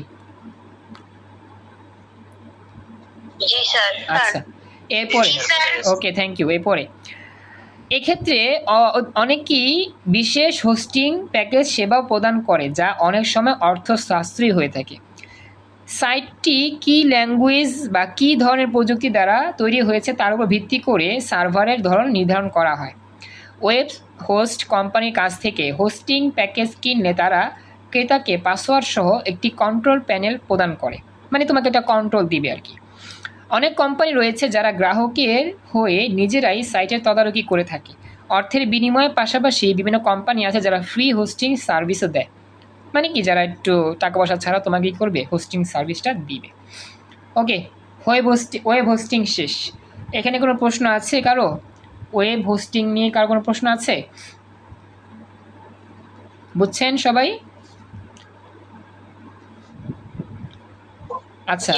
আচ্ছা, এরপরে ওকে, থ্যাংক ইউ। এরপরে এক্ষেত্রে অনেকেই বিশেষ হোস্টিং প্যাকেজ সেবা প্রদান করে যা অনেক সময় অর্থ সাশ্রয়ী হয়ে থাকে। সাইটটি কী ল্যাঙ্গুয়েজ বা কী ধরনের প্রযুক্তি দ্বারা তৈরি হয়েছে তার উপর ভিত্তি করে সার্ভারের ধরন নির্ধারণ করা হয়। ওয়েব হোস্ট কোম্পানির কাছ থেকে হোস্টিং প্যাকেজ কিনলে তারা ক্রেতাকে পাসওয়ার্ড সহ একটি কন্ট্রোল প্যানেল প্রদান করে, মানে তোমাকে একটা কন্ট্রোল দিবে আর কি। অনেক কোম্পানি রয়েছে যারা গ্রাহকের হয়ে নিজেরাই সাইটের তদারকি করে থাকে। অর্থের বিনিময়ের পাশাপাশি বিভিন্ন কোম্পানি আছে যারা ফ্রি হোস্টিং সার্ভিসও দেয়, মানে কি যারা একটু টাকা পয়সা ছাড়া তোমাকে কী করবে, হোস্টিং সার্ভিসটা দিবে। ওকে, ওয়েব হোস্টিং শেষ। এখানে কোনো প্রশ্ন আছে কারো? ওয়েব হোস্টিং নিয়ে কারো কোনো প্রশ্ন আছে? বুঝছেন সবাই? আচ্ছা,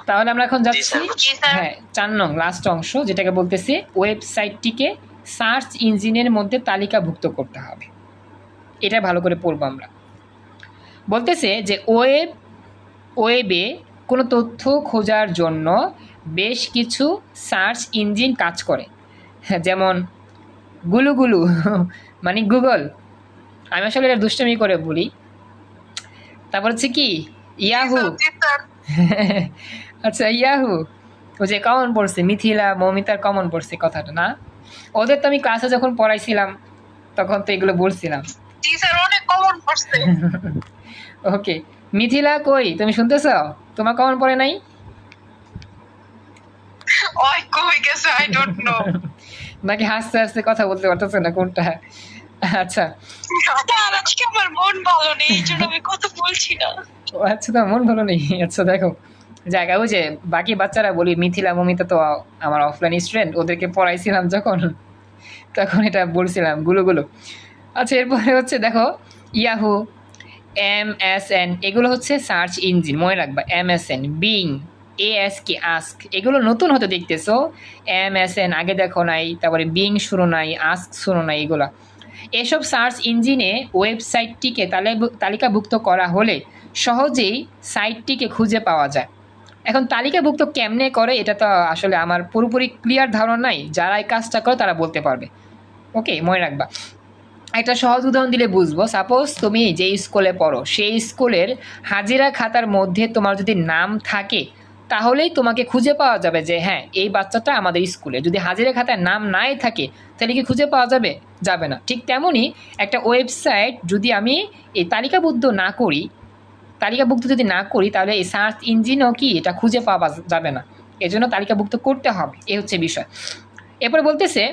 তাহলে আমরা এখন যাচ্ছি হ্যাঁ 4 নং লাস্ট অংশ, যেটাকে বলতেছি ওয়েবসাইটটিকে সার্চ ইঞ্জিনের মধ্যে তালিকাভুক্ত করতে হবে। এটা ভালো করে পড়বো আমরা। বলতেছে যে ওয়েবে কোনো তথ্য খোঁজার জন্য বেশ কিছু সার্চ ইঞ্জিন কাজ করে, যেমন গুলুগুলু মানে গুগল, আমি আসলে এটা দুষ্টামি করে বলি। তারপর হচ্ছে কি ইয়াহু, আচ্ছা ইয়াহু, ও যে কমন পড়ছে, মিথিলা মৌমিতার কমন পড়ছে কথাটা না? ওদের তো আমি ক্লাসে যখন পড়াইছিলাম তখন তো এগুলো বলছিলাম। ওকে, মিথিলা কই, তুমি শুনতেছ? তোমার কমন পড়ে নাই? নাকি হাসতে হাসতে কথা বলতে পারতেছে না কোনটা? আচ্ছা, আমার মন ভালো নেই, এই জন্য আমি কথা বলছি না। আচ্ছা, তো মন ভালো নেই। আচ্ছা দেখো জায়গা, ওই যে বাকি বাচ্চারা বলি মিথিলা মমিতা তো আমার অফলাইন স্টুডেন্ট, ওদেরকে পড়াইছিলাম যখন, তখন এটা বলছিলাম গুলো। আচ্ছা, এরপরে হচ্ছে দেখো ইয়াহু, MSN, এগুলো হচ্ছে সার্চ ইঞ্জিন, মনে রাখবা। MSN, বিং, ASK, আস্ক, এগুলো নতুন হতে দেখতেছো। MSN আগে দেখো নাই, তারপরে বিং শুরু নাই, আস্ক শুরু নাই, এগুলা। এসব সার্চ ইঞ্জিনে ওয়েবসাইটটিকে তালিকাভুক্ত করা হলে সহজেই সাইটটিকে খুঁজে পাওয়া যায়। এখন তালিকাভুক্ত কেমনে করে এটা তো আসলে আমার পুরোপুরি ক্লিয়ার ধারণা নাই, যারা এই কাজটা করে তারা বলতে পারবে। ওকে, মনে রাখবা। একটা সহজ উদাহরণ দিলে বুঝবো। সাপোজ তুমি যে স্কুলে পড়ো সেই স্কুলের হাজিরা খাতার মধ্যে তোমার যদি নাম থাকে তাহলেই তোমাকে খুঁজে পাওয়া যাবে যে হ্যাঁ এই বাচ্চাটা আমাদের স্কুলে। যদি হাজিরা খাতায় নাম নাই থাকে তাহলে কি খুঁজে পাওয়া যাবে? যাবে না। ঠিক তেমনই একটা ওয়েবসাইট যদি আমি এই তালিকাভুক্ত যদি না করি তাহলে এই সার্চ ইঞ্জিনও কি এটা খুঁজে পাওয়া যাবে না। এজন্য তালিকাভুক্ত করতে হবে, এ হচ্ছে বিষয়। এরপরে বলতেছে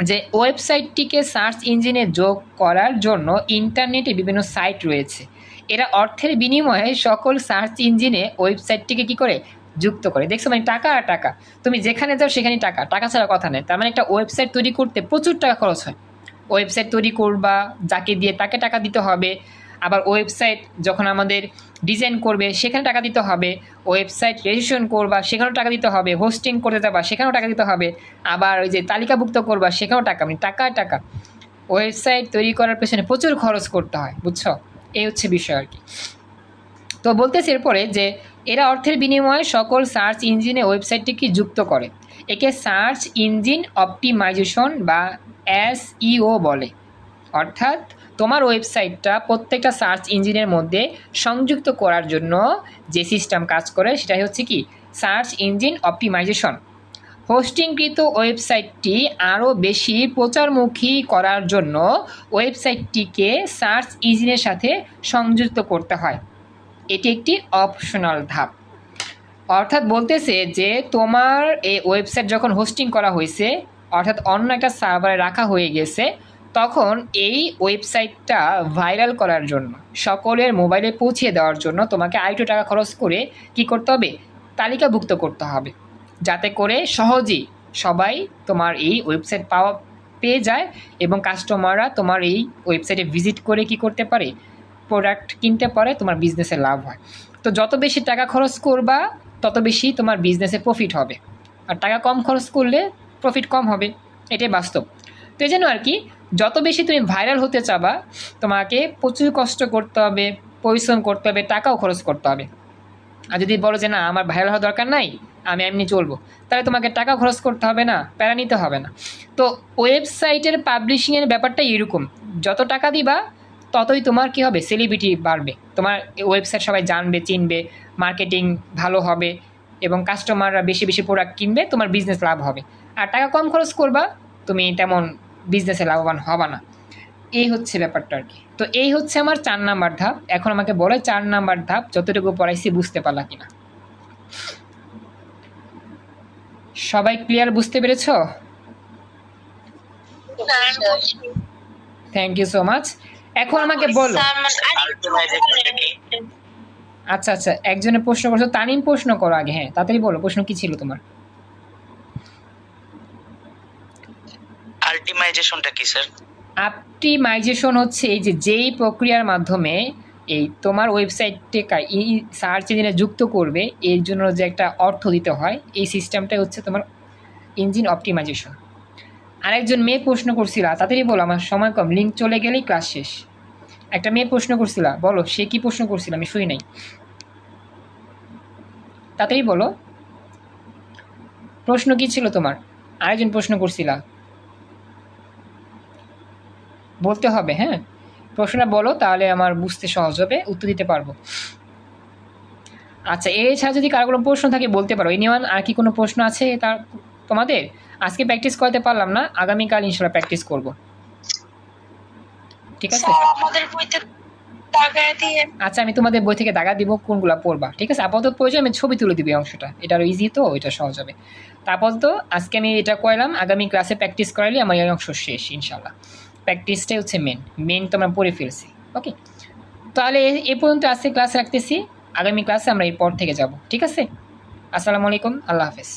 যে ওয়েবসাইটটিকে সার্চ ইঞ্জিনে যোগ করার জন্য ইন্টারনেটে বিভিন্ন সাইট রয়েছে, এরা অর্থের বিনিময়ে সকল সার্চ ইঞ্জিনে ওয়েবসাইটটিকে কি করে যুক্ত করে। দেখছো মানে টাকা আর টাকা, তুমি যেখানে যাও সেখানে টাকা, টাকা ছাড়া কথা নেই। তার মানে একটা ওয়েবসাইট তৈরি করতে প্রচুর টাকা খরচ হয়। ওয়েবসাইট তৈরি করবা, যাকে দিয়ে তাকে টাকা দিতে হবে, আবার ওয়েবসাইট যখন আমাদের ডিজাইন করবে সেখানে টাকা দিতে হবে, ওয়েবসাইট রেজিস্ট্রেশন করবা সেখানেও টাকা দিতে হবে, হোস্টিং করতে যাবা সেখানেও টাকা দিতে হবে, আবার ওই যে তালিকাভুক্ত করবা সেখানেও টাকা, মানে টাকা টাকা। ওয়েবসাইট তৈরি করার পেছনে প্রচুর খরচ করতে হয়, বুঝছো? এই হচ্ছে বিষয় আর কি। তো বলতেছি এরপরে যে এরা অর্থের বিনিময়ে সকল সার্চ ইঞ্জিনে ওয়েবসাইটটিকে যুক্ত করে, একে সার্চ ইঞ্জিন অপটিমাইজেশন বা SEO বলে। অর্থাৎ তোমার ওয়েবসাইটটা প্রত্যেকটা সার্চ ইঞ্জিনের মধ্যে সংযুক্ত করার জন্য যে সিস্টেম কাজ করে সেটাই হচ্ছে কি সার্চ ইঞ্জিন অপটিমাইজেশন। হোস্টিংকৃত ওয়েবসাইটটি আরও বেশি প্রচারমুখী করার জন্য ওয়েবসাইটটিকে সার্চ ইঞ্জিনের সাথে সংযুক্ত করতে হয়, এটি একটি অপশনাল ধাপ। অর্থাৎ বলতেছে যে তোমার এই ওয়েবসাইট যখন হোস্টিং করা হয়েছে, অর্থাৎ অন্য একটা সার্ভারে রাখা হয়ে গেছে, তখন এই ওয়েবসাইটটা ভাইরাল করার জন্য, সকলের মোবাইলে পৌঁছে দেওয়ার জন্য তোমাকে আরেকটু টাকা খরচ করে কি করতে হবে, তালিকাভুক্ত করতে হবে, যাতে করে সহজেই সবাই তোমার এই ওয়েবসাইট পেয়ে যায় এবং কাস্টমাররা তোমার এই ওয়েবসাইটে ভিজিট করে কি করতে পারে, প্রোডাক্ট কিনতে পারে, তোমার বিজনেসে লাভ হয়। তো যত বেশি টাকা খরচ করবা তত বেশি তোমার বিজনেসে প্রফিট হবে, আর টাকা কম খরচ করলে প্রফিট কম হবে, এটাই বাস্তব। তো এই জন্য আর কি যত বেশি তুমি ভাইরাল হতে চাবা তোমাকে প্রচুর কষ্ট করতে হবে, পরিশ্রম করতে হবে, টাকাও খরচ করতে হবে। আর যদি বলো যে না আমার ভাইরাল হওয়ার দরকার নাই, আমি এমনি চলবো, তাহলে তোমাকে টাকা খরচ করতে হবে না, প্যারা নিতে হবে না। তো ওয়েবসাইটের পাবলিশিংয়ের ব্যাপারটা এরকম, যত টাকা দিবা ততই তোমার কি হবে, সেলিব্রিটি বাড়বে, তোমার ওয়েবসাইট সবাই জানবে, চিনবে, মার্কেটিং ভালো হবে এবং কাস্টমাররা বেশি বেশি প্রোডাক্ট কিনবে, তোমার বিজনেস লাভ হবে। আর টাকা কম খরচ করবা তুমি তেমন বিজনেসে লাভবান হবা না। এই হচ্ছে ব্যাপারটা আর কি। তো এই হচ্ছে আমার 4 নাম্বার ধাপ। এখন আমাকে বলে 4 নাম্বার ধাপ যতটুকু পড়াইছি বুঝতে পারলা কিনা? সবাই ক্লিয়ার, বুঝতে পেরেছো? Thank you so much. এখন আমাকে বলো, আচ্ছা আচ্ছা একজনের প্রশ্ন করছো, তানিম প্রশ্ন করো আগে। হ্যাঁ তাড়াতাড়ি বলো, প্রশ্ন কি ছিল তোমার? আল্টিমাইজেশনটা কি স্যার? অপটিমাইজেশন হচ্ছে এই যে যেই প্রক্রিয়ার মাধ্যমে এই তোমার ওয়েবসাইটটাকে সার্চ ইঞ্জিনে যুক্ত করবে, এর জন্য যে একটা অর্থ দিতে হয়, এই সিস্টেমটাই হচ্ছে তোমার ইঞ্জিন অপটিমাইজেশন। আরেকজন মেয়ে প্রশ্ন করছিলা, তাড়াতাড়ি বলো, আমার সময় কম, লিঙ্ক চলে গেলেই ক্লাস শেষ। একটা মেয়ে প্রশ্ন করছিলা, বলো সে কি প্রশ্ন করছিল, আমি শুই নাই, তাড়াতাড়ি বলো প্রশ্ন কি ছিল তোমার। আরেকজন প্রশ্ন করছিলা, বলতে হবে, হ্যাঁ প্রশ্নটা বলো, তাহলে আমার বুঝতে সহজ হবে, উত্তর দিতে পারবো। আচ্ছা এছাড়া যদি কারো কোনো প্রশ্ন থাকে বলতে পারো। এনিওয়ান আর কি কোনো প্রশ্ন আছে তার তোমাদের? আজকে প্র্যাকটিস করতে পারলাম না, আগামীকাল ইনশাআল্লাহ প্র্যাকটিস করব, ঠিক আছে? আমাদের বইতে দাগায় দিয়ে, আচ্ছা আমি তোমাদের বই থেকে দাগা দিব কোনগুলো পড়বা, ঠিক আছে? আপাতত প্রয়োজন আমি ছবি তুলে দিব এই অংশটা, এটা আরও ইজি, তো এটা সহজ হবে। তারপর তো আজকে আমি এটা করালাম, আগামী ক্লাসে প্র্যাকটিস করাইলে আমার এই অংশ শেষ ইনশাআল্লাহ। প্র্যাকটিসটাই হচ্ছে মেন তো আমরা পড়ে ফেলছি। ওকে, তাহলে এ পর্যন্ত আজকে ক্লাস রাখতেছি, আগামী ক্লাসে আমরা এই পর থেকে যাব, ঠিক আছে? আসসালামু আলাইকুম, আল্লাহ হাফেজ।